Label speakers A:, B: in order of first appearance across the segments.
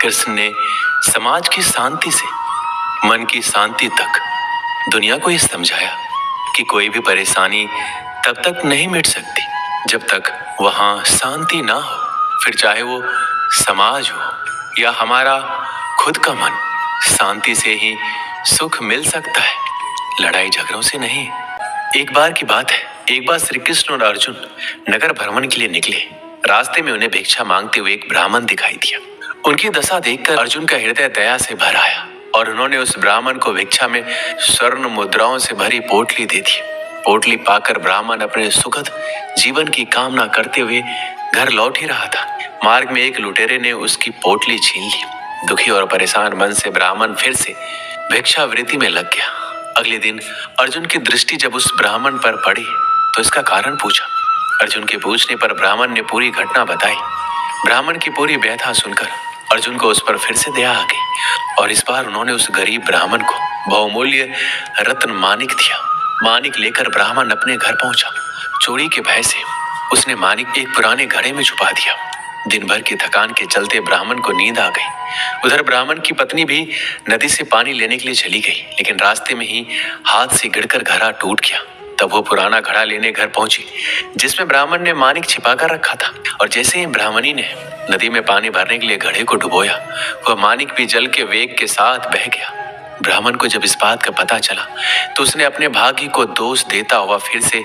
A: कृष्ण ने समाज की शांति से मन की शांति तक दुनिया को यह समझाया कि कोई भी परेशानी तब तक नहीं मिट सकती जब तक वहां शांति ना हो। फिर चाहे वो समाज हो या हमारा खुद का मन, शांति से ही सुख मिल सकता है, लड़ाई झगड़ों से नहीं। एक बार की बात है, एक बार श्री कृष्ण और अर्जुन नगर भ्रमण के लिए निकले। रास्ते में उन्हें भिक्षा मांगते हुए एक ब्राह्मण दिखाई दिया। उनकी दशा देखकर अर्जुन का हृदय दया से भर आया और उन्होंने उस ब्राह्मण को भिक्षा में स्वर्ण मुद्राओं से भरी पोटली दे दी। पोटली पाकर ब्राह्मण अपने सुखद जीवन की कामना करते हुए घर लौट ही रहा था। मार्ग में एक लुटेरे ने उसकी पोटली छीन ली। दुखी और परेशान मन से ब्राह्मण फिर से भिक्षावृत्ति में लग गया। अगले दिन अर्जुन की दृष्टि जब उस ब्राह्मण पर पड़ी तो इसका कारण पूछा। अर्जुन के पूछने पर ब्राह्मण ने पूरी घटना बताई। ब्राह्मण की पूरी व्यथा सुनकर अर्जुन को उस पर फिर से दया आ गई और इस बार उन्होंने उस गरीब ब्राह्मण को बहुमूल्य रत्न मानिक दिया। मानिक लेकर ब्राह्मण अपने घर पहुंचा। चोरी के भय से उसने मानिक एक पुराने घड़े में छुपा दिया। दिन भर की थकान के चलते ब्राह्मण को नींद आ गई। उधर ब्राह्मण की पत्नी भी नदी से पानी लेने के लिए चली गई, लेकिन रास्ते में ही हाथ से गिरकर घड़ा टूट गया। तब वो पुराना घड़ा लेने घर पहुंची जिसमें ब्राह्मण ने मानिक छिपा कर रखा था। और जैसे ही ब्राह्मणी ने नदी में पानी भरने के लिए घड़े को डुबोया, वह मानिक भी जल के वेग के साथ बह गया। ब्राह्मण को जब इस बात का पता चला तो उसने अपने भाग्य को दोष देता हुआ फिर से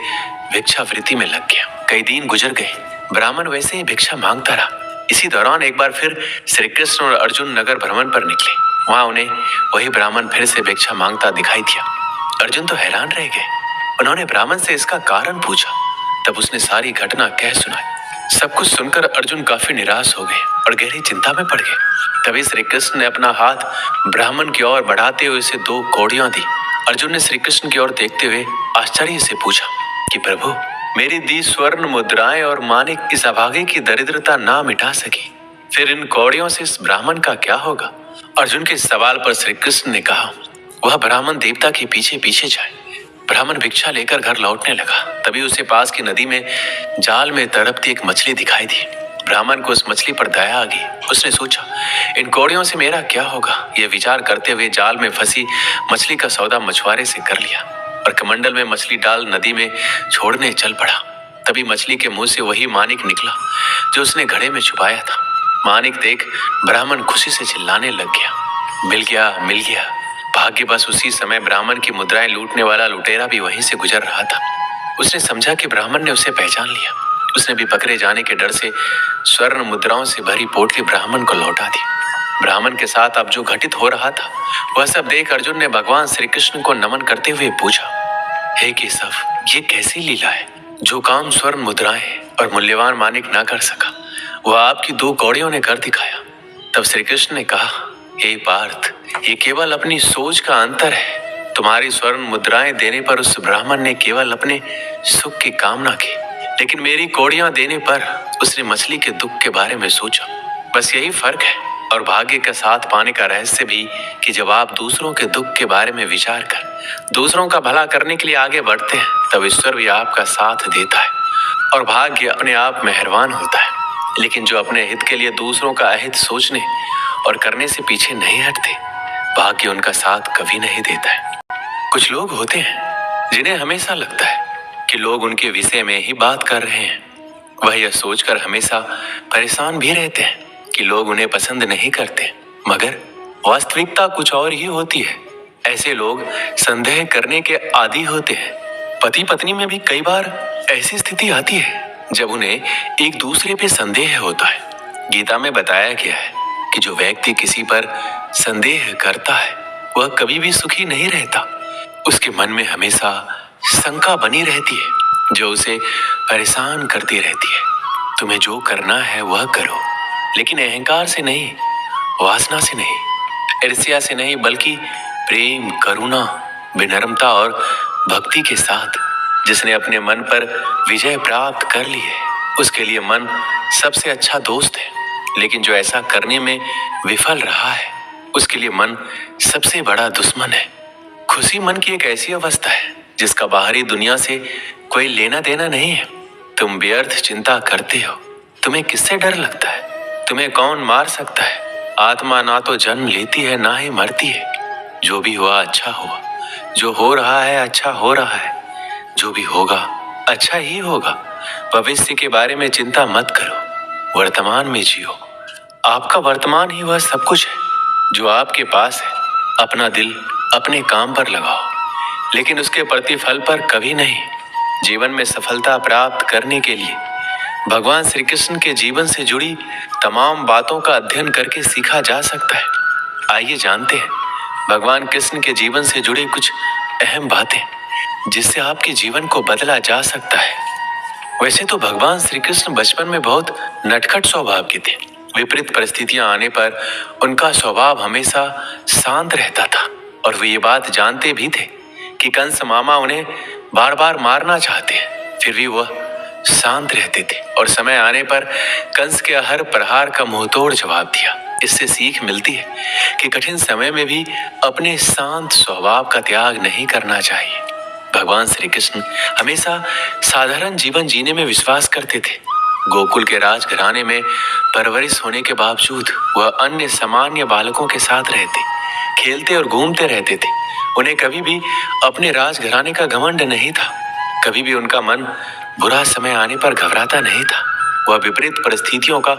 A: भिक्षावृत्ति में लग गया। कई दिन गुजर गए, ब्राह्मण वैसे ही भिक्षा मांगता रहा। इसी दौरान एक बार फिर श्री कृष्ण और अर्जुन नगर भ्रमण पर निकले। वहां उन्हें वही ब्राह्मण फिर से भिक्षा मांगता दिखाई दिया। अर्जुन तो हैरान रह गए। उन्होंने ब्राह्मण से इसका कारण पूछा। तब उसने सारी घटना कह सुनाई। सब कुछ सुनकर अर्जुन काफी निराश हो गए और गहरी चिंता में पड़ गए। तभी श्री कृष्ण ने अपना हाथ ब्राह्मण की ओर बढ़ाते हुए उसे 2 कौड़ियां दी। अर्जुन ने श्री कृष्ण की ओर देखते हुए आश्चर्य से पूछा कि प्रभु, मेरी दी स्वर्ण मुद्राएं और मानिक इस अभागे की दरिद्रता ना मिटा सकी, फिर इन कौड़ियों से इस ब्राह्मण का क्या होगा? अर्जुन के सवाल पर श्री कृष्ण ने कहा, वह ब्राह्मण देवता के पीछे पीछे जाए। ब्राह्मण भिक्षा लेकर घर लौटने लगा। तभी उसे पास की नदी में जाल में तड़पती एक मछली दिखाई दी। ब्राह्मण को उस मछली पर दया आ गई। उसने सोचा, इन कौड़ियों से मेरा क्या होगा? यह विचार करते हुए जाल में फंसी मछली का सौदा मछुआरे से कर लिया और कमंडल में मछली डाल नदी में छोड़ने चल पड़ा। तभी मछली के मुंह से वही मानिक निकला जो उसने घड़े में छुपाया था। मानिक देख ब्राह्मण खुशी से चिल्लाने लग गया, मिल गया, मिल गया। भाग्य बस उसी समय ब्राह्मण की मुद्राएं लूटने वाला लुटेरा भी वहीं से गुजर रहा था। उसने समझा कि ब्राह्मण ने उसे पहचान लिया। उसने भी पकड़े जाने के डर से स्वर्ण मुद्राओं से भरी पोटली ब्राह्मण को लौटा दी। ब्राह्मण के साथ अब जो घटित हो रहा था वह सब देख अर्जुन ने भगवान श्री कृष्ण को नमन करते हुए पूछा, हे केशव, ये कैसी लीला है? जो काम स्वर्ण मुद्राएं और मूल्यवान मानिक ना कर सका वह आपकी 2 कौड़ियों ने कर दिखाया। तब श्री कृष्ण ने कहा, हे पार्थ, ये केवल अपनी सोच का अंतर है। तुम्हारी स्वर्ण मुद्राएं देने पर उस ब्राह्मण ने केवल अपने सुख की कामना की, लेकिन मेरी कौड़ियां देने पर उसने मछली के दुख के बारे में सोचा। बस यही फर्क है। और भाग्य का साथ पाने का रहस्य भी कि जब आप दूसरों के दुख के बारे में विचार कर दूसरों का भला करने के लिए आगे बढ़ते हैं, तब ईश्वर भी आपका साथ देता है और भाग्य अपने आप मेहरबान होता है। लेकिन जो अपने हित के लिए दूसरों का अहित सोचने और करने से पीछे नहीं हटते, भाग्य उनका साथ कभी नहीं देता है। कुछ लोग होते हैं जिन्हें हमेशा लगता है कि लोग उनके विषय में ही बात कर रहे हैं। वह यह सोचकर हमेशा परेशान भी रहते हैं कि लोग उन्हें पसंद नहीं करते, मगर वास्तविकता कुछ और ही होती है। ऐसे लोग संदेह करने के आदी होते हैं। पति पत्नी में भी कई बार ऐसी स्थिति आती है जब उन्हें एक दूसरे पे संदेह होता है। गीता में बताया गया है कि जो व्यक्ति किसी पर संदेह करता है वह कभी भी सुखी नहीं रहता। उसके मन में हमेशा शंका बनी रहती है जो उसे परेशान करती रहती है। तुम्हें जो करना है वह करो, लेकिन अहंकार से नहीं, वासना से नहीं, ईर्ष्या से नहीं, बल्कि प्रेम, करुणा, विनम्रता और भक्ति के साथ। जिसने अपने मन पर विजय प्राप्त कर ली है उसके लिए मन सबसे अच्छा दोस्त है, लेकिन जो ऐसा करने में विफल रहा है उसके लिए मन सबसे बड़ा दुश्मन है। खुशी मन की एक ऐसी अवस्था है जिसका बाहरी दुनिया से कोई लेना देना नहीं है। तुम व्यर्थ चिंता करते हो। तुम्हें किससे डर लगता है? तुम्हें कौन मार सकता है? आत्मा ना तो जन्म लेती है ना ही मरती है। जो भी हुआ अच्छा हुआ, जो हो रहा है अच्छा हो रहा है, जो भी होगा अच्छा ही होगा। भविष्य के बारे में चिंता मत करो, वर्तमान में जियो। आपका वर्तमान ही वह सब कुछ है जो आपके पास है। अपना दिल अपने काम पर लगाओ, लेकिन उसके प्रतिफल पर कभी नहीं। जीवन में सफलता प्राप्त करने के लिए भगवान श्री कृष्ण के जीवन से जुड़ी तमाम बातों का अध्ययन करके सीखा जा सकता है। आइए जानते हैं भगवान कृष्ण के जीवन से जुड़ी कुछ अहम बातें, जिससे आपके जीवन को बदला जा सकता है। वैसे तो भगवान श्री कृष्ण बचपन में बहुत नटखट स्वभाव के थे। विपरीत परिस्थितियां आने पर उनका स्वभाव हमेशा शांत रहता था, और वे ये बात जानते भी थे कि कंस मामा उन्हें बार बार मारना चाहते हैं। फिर भी वह शांत रहते थे और समय आने पर कंस के हर प्रहार का मुंहतोड़ जवाब दिया। इससे सीख मिलती है कि कठिन समय में भी अपने शांत स्वभाव का त्याग नहीं करना चाहिए। भगवान श्री कृष्ण हमेशा साधारण जीवन जीने में विश्वास करते थे। गोकुल के राजघराने में परवरिश होने के बावजूद वह अन्य सामान्य बालकों के साथ रहते, खेलते और घूमते रहते थे। उन्हें कभी भी अपने राजघराने का घमंड नहीं था। कभी भी उनका मन बुरा समय आने पर घबराता नहीं था। वह विपरीत परिस्थितियों का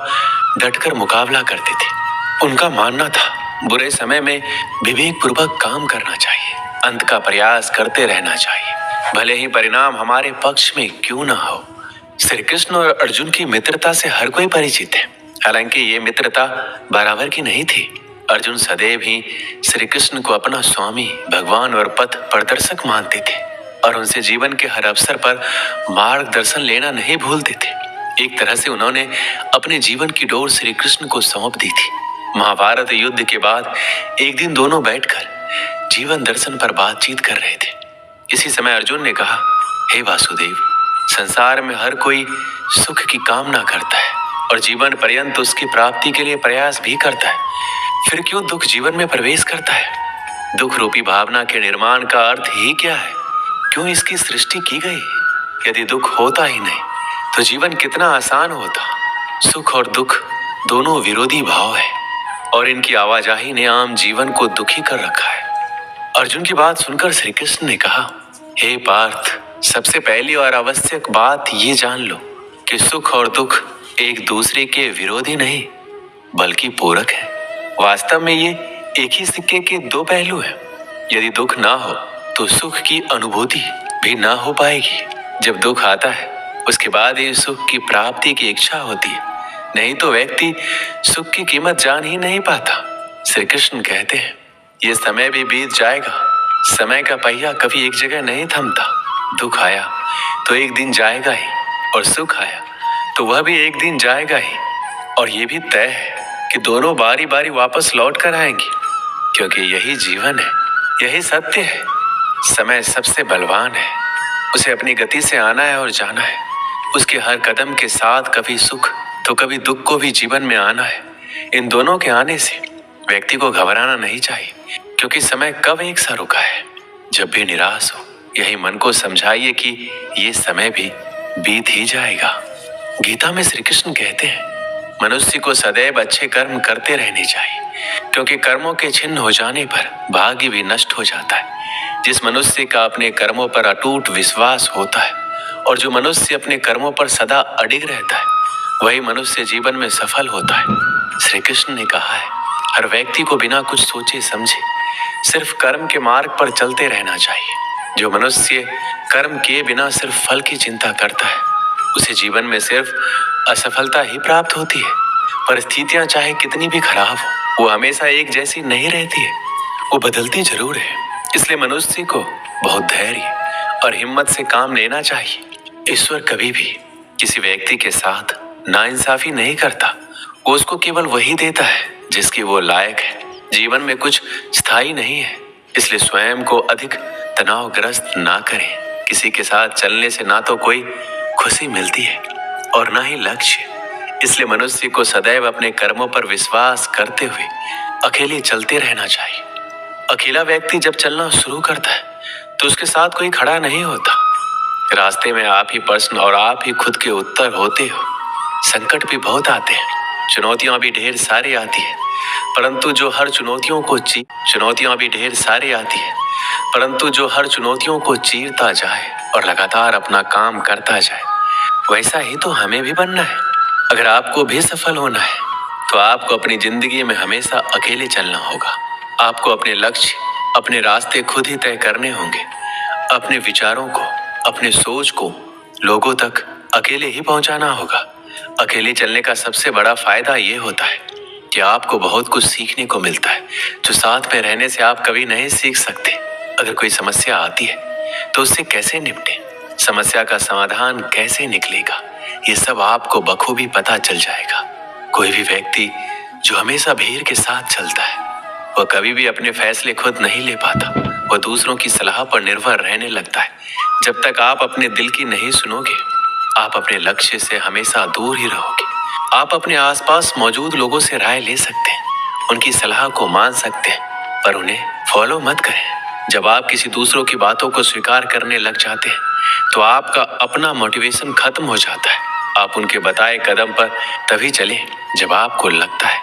A: डटकर मुकाबला करते थे। उनका मानना था बुरे समय में विवेकपूर्वक काम करना चाहिए, अंत का प्रयास करते रहना चाहिए, भले ही परिणाम हमारे पक्ष में क्यों ना हो। श्री कृष्ण और अर्जुन की मित्रता से हर कोई परिचित है। हालांकि ये मित्रता बराबर की नहीं थी। अर्जुन सदैव ही श्री कृष्ण को अपना स्वामी, भगवान और पथ प्रदर्शक मानते थे, और उनसे जीवन के हर अवसर पर मार्गदर्शन लेना नहीं भूलते थे। एक तरह से उन्होंने अपने जीवन की डोर श्री कृष्ण को सौंप दी थी। महाभारत युद्ध के बाद एक दिन दोनों बैठकर जीवन दर्शन पर बातचीत कर रहे थे। इसी समय अर्जुन ने कहा, हे वासुदेव, संसार में हर कोई सुख की कामना करता है और जीवन पर्यंत उसकी प्राप्ति के लिए प्रयास भी करता है। फिर क्यों दुख जीवन में प्रवेश करता है? दुख रूपी भावना के निर्माण का अर्थ ही क्या है? क्यों इसकी सृष्टि की गई? यदि दुख होता ही नहीं तो जीवन कितना आसान होता। सुख और दुख दोनों विरोधी भाव है, और इनकी आवाजाही ने आम जीवन को दुखी कर रखा है। अर्जुन की बात सुनकर श्री कृष्ण ने कहा, हे पार्थ, सबसे पहली और आवश्यक बात ये जान लो कि सुख और दुख एक दूसरे के विरोधी नहीं बल्कि पूरक है। वास्तव में ये एक ही सिक्के के दो पहलू हैं। यदि दुख ना हो तो सुख की अनुभूति भी ना हो पाएगी। जब दुख आता है उसके बाद ही सुख की प्राप्ति की इच्छा होती है, नहीं तो व्यक्ति सुख की कीमत जान ही नहीं पाता। श्री कृष्ण कहते हैं, ये समय भी बीत जाएगा। समय का पहिया कभी एक जगह नहीं थमता। दुख आया तो एक दिन जाएगा ही, और सुख आया तो वह भी एक दिन जाएगा ही। और ये भी तय है कि दोनों बारी बारी वापस लौट कर आएंगे, क्योंकि यही जीवन है, यही सत्य है। समय सबसे बलवान है, उसे अपनी गति से आना है और जाना है। उसके हर कदम के साथ कभी सुख तो कभी दुख को भी जीवन में आना है। इन दोनों के आने से व्यक्ति को घबराना नहीं चाहिए, क्योंकि समय कब एक सा रुका है। जब भी निराश हो, यही मन को समझाइए कि ये समय भी बीत ही जाएगा। गीता में श्री कृष्ण कहते हैं, मनुष्य को सदैव अच्छे कर्म करते रहने चाहिए, क्योंकि कर्मों के छिन्न हो जाने पर भाग्य भी नष्ट हो जाता है। जिस मनुष्य का अपने कर्मों पर अटूट विश्वास होता है और जो मनुष्य अपने कर्मों पर सदा अडिग रहता है, वही मनुष्य जीवन में सफल होता है। श्री कृष्ण ने कहा है, हर व्यक्ति को बिना कुछ सोचे समझे सिर्फ कर्म के मार्ग पर चलते रहना चाहिए। जो मनुष्य कर्म किए बिना सिर्फ फल की चिंता करता है, उसे जीवन में सिर्फ असफलता ही प्राप्त होती है। परिस्थितियां चाहे कितनी भी खराब हो, वो हमेशा एक जैसी नहीं रहती है, वो बदलती जरूर है। इसलिए मनुष्य को बहुत धैर्य और हिम्मत से काम लेना चाहिए। ईश्वर कभी भी किसी व्यक्ति के साथ नाइंसाफी नहीं करता। वो उसको केवल वही देता है जिसकी वो लायक है। जीवन में कुछ स्थायी नहीं है, इसलिए स्वयं को अधिक तनावग्रस्त ना करें। किसी के साथ चलने से ना तो कोई खुशी मिलती है और ना ही लक्ष्य। इसलिए मनुष्य को सदैव अपने कर्मों पर विश्वास करते हुए अकेले चलते रहना चाहिए। अकेला व्यक्ति जब चलना शुरू करता है तो उसके साथ कोई खड़ा नहीं होता। रास्ते में आप ही प्रश्न और आप ही खुद के उत्तर होते हो। संकट भी बहुत आते हैं, चुनौतियां भी ढेर सारी आती है, परंतु जो हर चुनौतियां भी ढेर सारी आती है, परंतु जो हर चुनौतियों को चीरता जाए और लगातार अपना काम करता जाए, वैसा ही तो हमें भी बनना है। अगर आपको भी सफल होना है तो आपको अपनी जिंदगी में हमेशा अकेले चलना होगा। आपको अपने लक्ष्य, अपने रास्ते खुद ही तय करने होंगे। अपने विचारों को, अपने सोच को लोगों तक अकेले ही पहुंचाना होगा। अकेले चलने का सबसे बड़ा फायदा ये होता है कि आपको बहुत कुछ सीखने को मिलता है, जो साथ में रहने से आप कभी नहीं सीख सकते। अगर कोई समस्या आती है तो उससे कैसे निपटें, समस्या का समाधान कैसे निकलेगा, ये सब आपको बखूबी पता चल जाएगा। कोई भी व्यक्ति जो हमेशा भीड़ के साथ चलता है, वह कभी भी अपने फैसले खुद नहीं ले पाता। वह दूसरों की सलाह पर निर्भर रहने लगता है। जब तक आप अपने दिल की नहीं सुनोगे, आप अपने लक्ष्य से हमेशा दूर ही रहोगे। आप अपने आसपास मौजूद लोगों से राय ले सकते हैं, उनकी सलाह को मान सकते हैं, पर उन्हें फॉलो मत करें। जब आप किसी दूसरों की बातों को स्वीकार करने लग जाते हैं तो आपका अपना मोटिवेशन खत्म हो जाता है। आप उनके बताए कदम पर तभी चलें जब आपको लगता है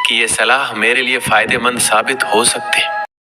A: कि ये सलाह मेरे लिए फायदेमंद साबित हो सकते हैं।